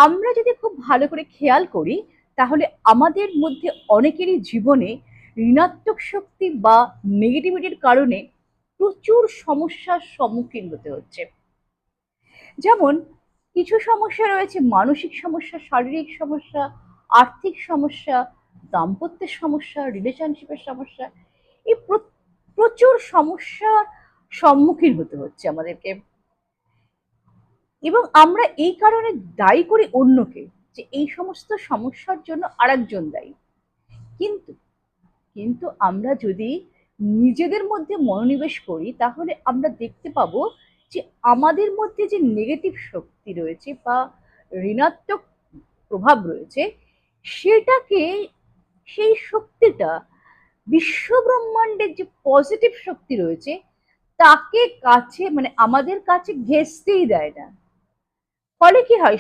আমরা যদি খুব ভালো করে খেয়াল করি তাহলে আমাদের মধ্যে অনেকেরই জীবনে ঋণাত্মক শক্তি বা নেগেটিভিটির কারণে প্রচুর সমস্যার সম্মুখীন হতে হচ্ছে। যেমন কিছু সমস্যা রয়েছে মানসিক সমস্যা, শারীরিক সমস্যা, আর্থিক সমস্যা, দাম্পত্যের সমস্যা, রিলেশনশিপের সমস্যা। এই প্রচুর সমস্যার সম্মুখীন হতে হচ্ছে আমাদেরকে, এবং আমরা এই কারণে দায়ী করি অন্যকে, যে এই সমস্ত সমস্যার জন্য আরেকজন দায়ী। কিন্তু কিন্তু আমরা যদি নিজেদের মধ্যে মনোনিবেশ করি তাহলে আমরা দেখতে পাবো যে আমাদের মধ্যে যে নেগেটিভ শক্তি রয়েছে বা ঋণাত্মক প্রভাব রয়েছে, সেটাকে, সেই শক্তিটা বিশ্বব্রহ্মাণ্ডের যে পজিটিভ শক্তি রয়েছে তাকে কাছে, মানে আমাদের কাছে ঘেঁষতেই দেয় না। ফলে কি হয়,